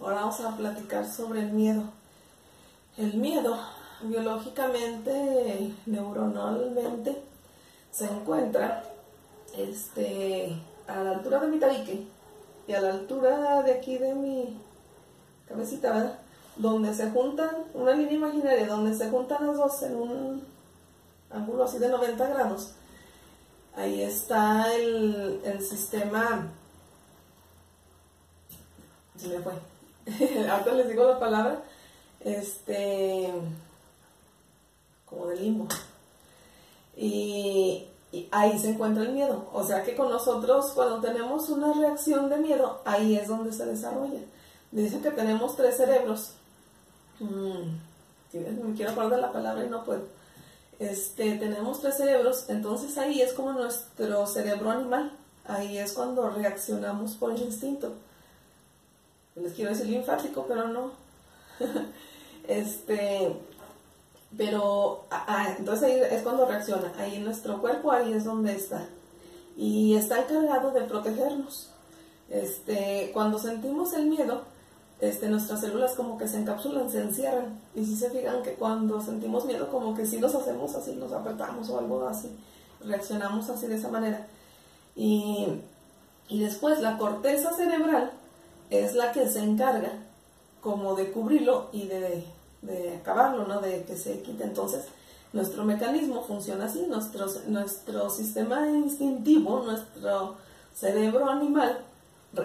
Ahora vamos a platicar sobre el miedo. El miedo, biológicamente, neuronalmente, se encuentra a la altura de mi tabique y a la altura de aquí de mi cabecita, ¿verdad? Donde se juntan, una línea imaginaria, donde se juntan las dos en un ángulo así de 90 grados. Ahí está el sistema. Se me fue. Ahorita les digo la palabra. Como de limbo. Y ahí se encuentra el miedo. O sea que con nosotros, cuando tenemos una reacción de miedo, ahí es donde se desarrolla. Dicen que tenemos 3 cerebros. Me quiero acordar de la palabra y no puedo. Tenemos 3 cerebros, entonces ahí es como nuestro cerebro animal. Ahí es cuando reaccionamos por instinto. Les quiero decir linfático, pero no. Entonces ahí es cuando reacciona. Ahí en nuestro cuerpo, ahí es donde está. Y está encargado de protegernos. Cuando sentimos el miedo, nuestras células como que se encapsulan, se encierran. Y si se fijan que cuando sentimos miedo, como que si nos hacemos así, nos apretamos o algo así. Reaccionamos así de esa manera. Y después la corteza cerebral es la que se encarga como de cubrirlo y de acabarlo, ¿no? De que se quite. Entonces, nuestro mecanismo funciona así, nuestro sistema instintivo, nuestro cerebro animal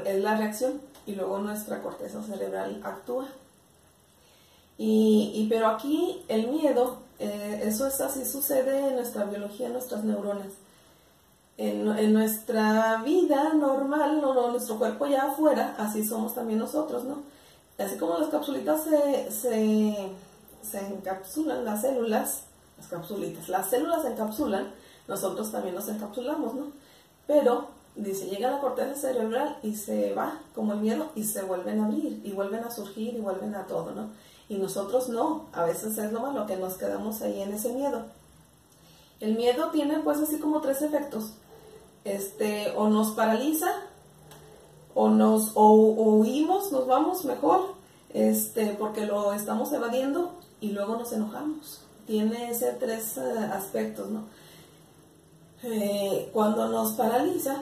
es la reacción y luego nuestra corteza cerebral actúa. Pero aquí el miedo, eso es así, sucede en nuestra biología, en nuestras neuronas. En nuestra vida normal, nuestro cuerpo ya afuera, así somos también nosotros, ¿no? Así como las capsulitas se encapsulan, las células se encapsulan, nosotros también nos encapsulamos, ¿no? Pero, dice, llega a la corteza cerebral y se va, como el miedo, y se vuelven a abrir, y vuelven a surgir, y vuelven a todo, ¿no? Y nosotros no, a veces es lo malo, que nos quedamos ahí en ese miedo. El miedo tiene, pues, así como 3 efectos. O nos paraliza, o huimos, nos vamos mejor, porque lo estamos evadiendo, y luego nos enojamos. Tiene ese 3 aspectos, ¿no? Cuando nos paraliza,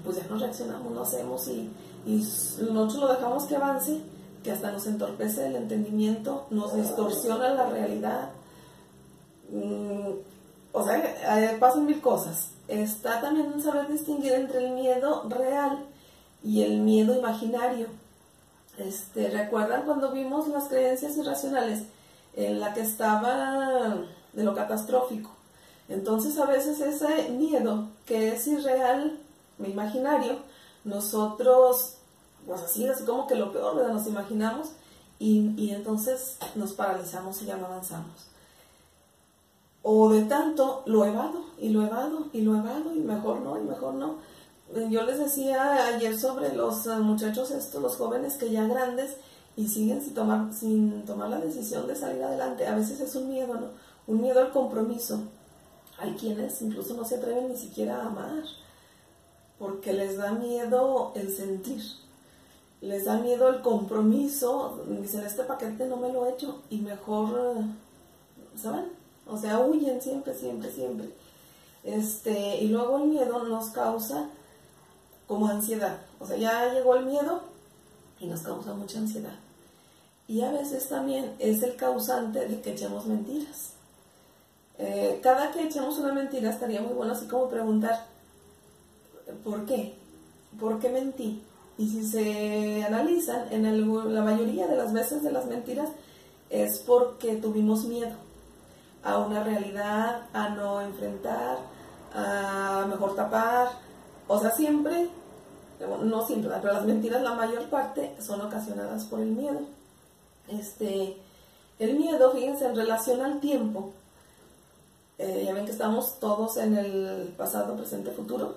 pues ya no reaccionamos, no hacemos y nosotros lo dejamos que avance, que hasta nos entorpece el entendimiento, nos distorsiona la realidad. O sea, pasan 1000 cosas. Está también saber distinguir entre el miedo real y el miedo imaginario. ¿Recuerdan cuando vimos las creencias irracionales en la que estaba de lo catastrófico? Entonces a veces ese miedo que es irreal, imaginario, nosotros, pues así como que lo peor, ¿verdad? Nos imaginamos y entonces nos paralizamos y ya no avanzamos. O de tanto lo evado y lo evado y lo evado y mejor no. Yo les decía ayer sobre los muchachos los jóvenes que ya grandes y siguen sin tomar la decisión de salir adelante. A veces es un miedo, ¿no? Un miedo al compromiso. Hay quienes incluso no se atreven ni siquiera a amar porque les da miedo el sentir. Les da miedo el compromiso. Dicen, este paquete no me lo he hecho y mejor, ¿saben? O sea, huyen siempre. Y luego el miedo nos causa como ansiedad. O sea, ya llegó el miedo y nos causa mucha ansiedad. Y a veces también es el causante de que echemos mentiras. Cada que echemos una mentira estaría muy bueno así como preguntar, ¿por qué? ¿Por qué mentí? Y si se analizan, la mayoría de las veces de las mentiras es porque tuvimos miedo a una realidad, a no enfrentar, a mejor tapar. O sea, siempre, no siempre, pero las mentiras, la mayor parte, son ocasionadas por el miedo. El miedo, fíjense, en relación al tiempo, ya ven que estamos todos en el pasado, presente, futuro.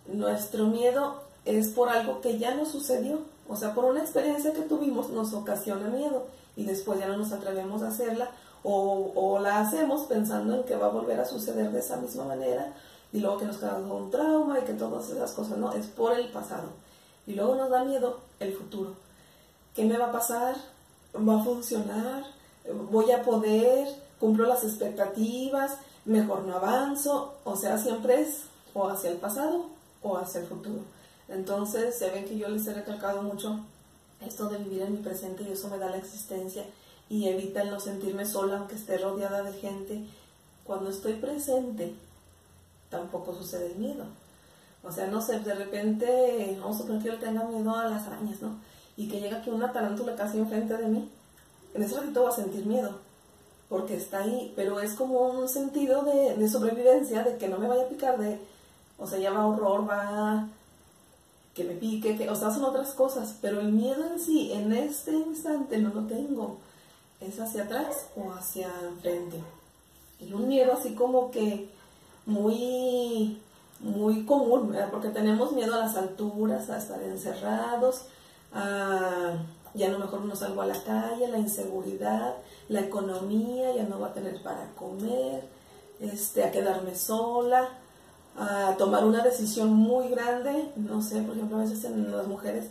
Nuestro miedo es por algo que ya nos sucedió, o sea, por una experiencia que tuvimos nos ocasiona miedo y después ya no nos atrevemos a hacerla o la hacemos pensando en que va a volver a suceder de esa misma manera y luego que nos causó un trauma y que todas esas cosas, no, es por el pasado. Y luego nos da miedo el futuro. ¿qué me va a pasar? ¿Va a funcionar? ¿Voy a poder? ¿Cumplo las expectativas? ¿Mejor no avanzo? O sea, siempre es o hacia el pasado o hacia el futuro. Entonces, se ven que yo les he recalcado mucho esto de vivir en mi presente, y eso me da la existencia y evita el no sentirme sola aunque esté rodeada de gente. Cuando estoy presente, tampoco sucede el miedo. O sea, no sé, de repente, vamos a suponer que yo tenga miedo a las arañas, ¿no? Y que llega aquí una tarántula casi enfrente de mí. En ese ratito voy a sentir miedo, porque está ahí, pero es como un sentido de sobrevivencia, de que no me vaya a picar, o sea, ya va horror, va que me pique, o sea, son otras cosas, pero el miedo en sí, en este instante no lo tengo, es hacia atrás o hacia enfrente. Y un miedo así como que muy, muy común, ¿verdad? Porque tenemos miedo a las alturas, a estar encerrados, ya no mejor no salgo a la calle, la inseguridad, la economía, ya no voy a tener para comer, a quedarme sola, a tomar una decisión muy grande, no sé, por ejemplo, a veces en las mujeres,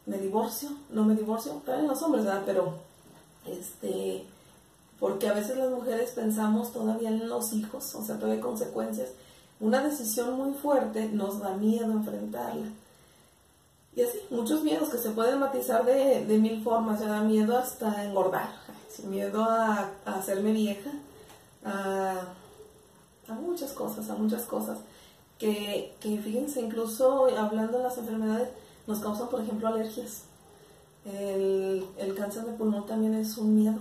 me divorcio, no me divorcio, también en los hombres, ¿verdad? Pero, porque a veces las mujeres pensamos todavía en los hijos, o sea, todavía hay consecuencias. Una decisión muy fuerte nos da miedo enfrentarla. Y así, muchos miedos que se pueden matizar de mil formas. Se da miedo hasta engordar, miedo a hacerme vieja, a muchas cosas, que fíjense, incluso hablando de las enfermedades, nos causan, por ejemplo, alergias. El cáncer de pulmón también es un miedo,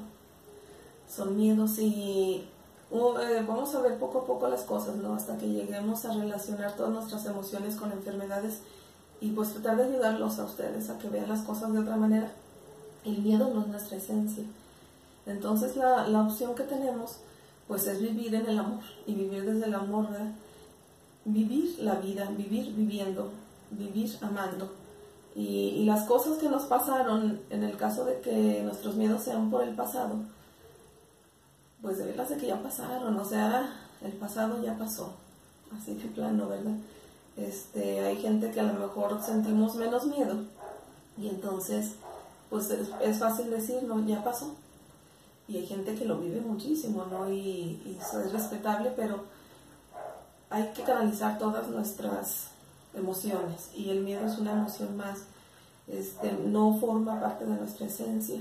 son miedos, y vamos a ver poco a poco las cosas, ¿no? Hasta que lleguemos a relacionar todas nuestras emociones con enfermedades, y pues tratar de ayudarlos a ustedes a que vean las cosas de otra manera. El miedo no es nuestra esencia. Entonces la opción que tenemos pues es vivir en el amor, y vivir desde el amor, ¿verdad? Vivir la vida, vivir viviendo, vivir amando. Y las cosas que nos pasaron, en el caso de que nuestros miedos sean por el pasado, pues de verlas de que ya pasaron, o sea, el pasado ya pasó, así que plano, ¿verdad? Hay gente que a lo mejor sentimos menos miedo, y entonces pues es fácil decir, no, ya pasó. Y hay gente que lo vive muchísimo, ¿no? Y eso es respetable, pero hay que canalizar todas nuestras emociones, y el miedo es una emoción más, no forma parte de nuestra esencia.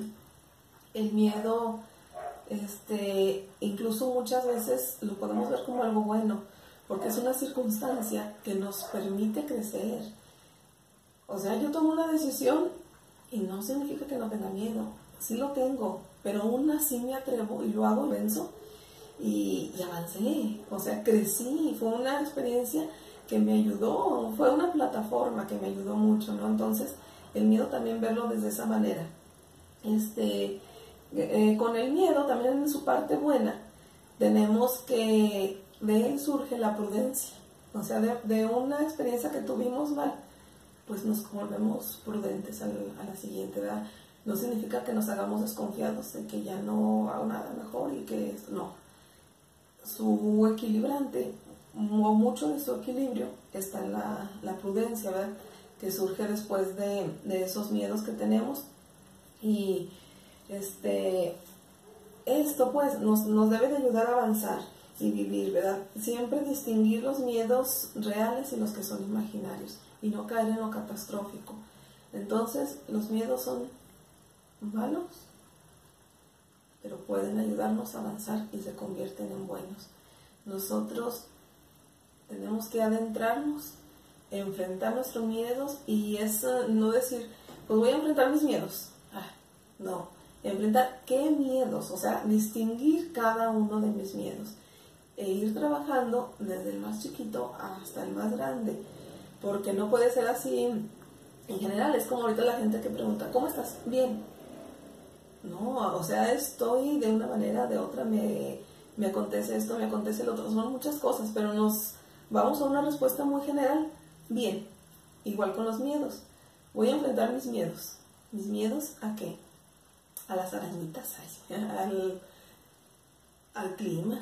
El miedo, incluso muchas veces lo podemos ver como algo bueno, porque es una circunstancia que nos permite crecer. O sea, yo tomo una decisión y no significa que no tenga miedo, sí lo tengo, pero aún así me atrevo y lo hago y venzo, y avancé, o sea, crecí, fue una experiencia que me ayudó, fue una plataforma que me ayudó mucho, ¿no? Entonces, el miedo también verlo desde esa manera. Con el miedo también en su parte buena, tenemos que de él surge la prudencia, o sea, de una experiencia que tuvimos mal, pues nos volvemos prudentes a la siguiente, ¿verdad? No significa que nos hagamos desconfiados de que ya no hago nada mejor y que no. Su equilibrante, o mucho de su equilibrio, está en la prudencia, ¿verdad? Que surge después de esos miedos que tenemos. Y esto pues nos debe de ayudar a avanzar y vivir, ¿verdad? Siempre distinguir los miedos reales y los que son imaginarios, y no caer en lo catastrófico. Entonces, los miedos son malos, pero pueden ayudarnos a avanzar y se convierten en buenos. Nosotros tenemos que adentrarnos, enfrentar nuestros miedos, y es no decir, pues voy a enfrentar mis miedos. No, enfrentar qué miedos, o sea, distinguir cada uno de mis miedos e ir trabajando desde el más chiquito hasta el más grande, porque no puede ser así en general. Es como ahorita la gente que pregunta, ¿cómo estás? Bien. No, o sea, estoy de una manera, de otra, me acontece esto, me acontece lo otro, son muchas cosas, pero nos vamos a una respuesta muy general, bien. Igual con los miedos, voy a enfrentar mis miedos. ¿Mis miedos a qué? A las arañitas, al clima,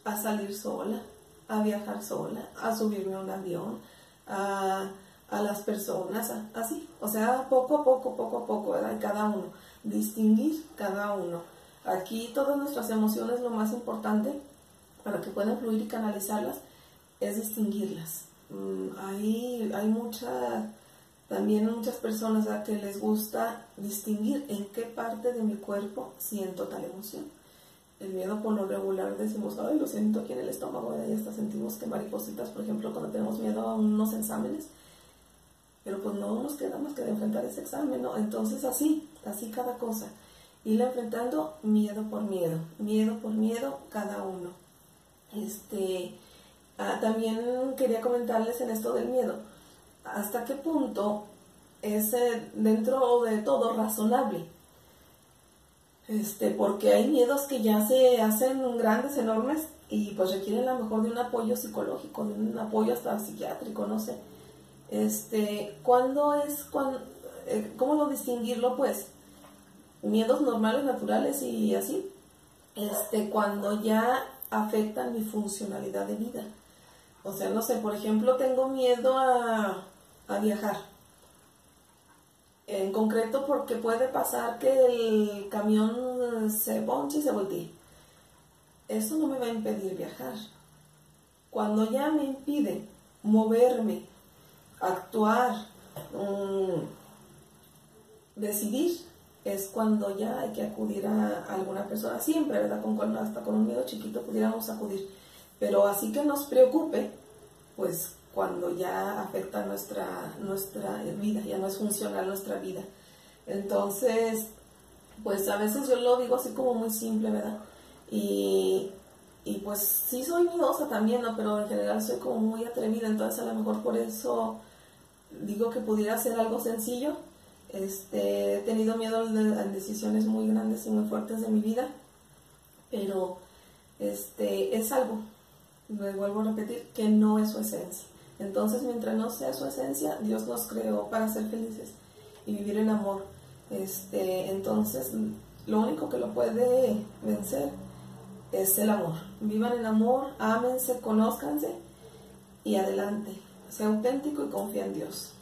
a salir sola, a viajar sola, a subirme a un avión, a a las personas, así, o sea, poco a poco, ¿verdad? Cada uno, distinguir cada uno. Aquí todas nuestras emociones, lo más importante para que puedan fluir y canalizarlas es distinguirlas. También muchas personas que les gusta distinguir en qué parte de mi cuerpo siento tal emoción. El miedo, por lo regular decimos, ay, lo siento aquí en el estómago, y hasta sentimos que maripositas, por ejemplo, cuando tenemos miedo a unos exámenes, pero pues no nos queda más que de enfrentar ese examen, ¿no? Entonces así cada cosa, ir enfrentando miedo por miedo, cada uno. También quería comentarles en esto del miedo, hasta qué punto es dentro de todo razonable. Porque hay miedos que ya se hacen grandes, enormes, y pues requieren a lo mejor de un apoyo psicológico, de un apoyo hasta psiquiátrico, no sé. ¿Cómo lo distinguirlo? Pues miedos normales, naturales y así, cuando ya afectan mi funcionalidad de vida. O sea, no sé, por ejemplo, tengo miedo a viajar. En concreto porque puede pasar que el camión se ponche y se voltee. Eso no me va a impedir viajar. Cuando ya me impide moverme, actuar, decidir, es cuando ya hay que acudir a alguna persona. Siempre, ¿verdad? Hasta con un miedo chiquito pudiéramos acudir. Pero así que nos preocupe, pues cuando ya afecta nuestra vida, ya no es funcional nuestra vida. Entonces, pues a veces yo lo digo así como muy simple, ¿verdad? Y pues sí soy miedosa también, ¿no? Pero en general soy como muy atrevida, entonces a lo mejor por eso digo que pudiera ser algo sencillo. He tenido miedo a decisiones muy grandes y muy fuertes de mi vida, pero es algo, me vuelvo a repetir, que no es su esencia. Entonces, mientras no sea su esencia, Dios nos creó para ser felices y vivir en amor. Entonces, lo único que lo puede vencer es el amor. Vivan en amor, ámense, conózcanse y adelante. Sea auténtico y confía en Dios.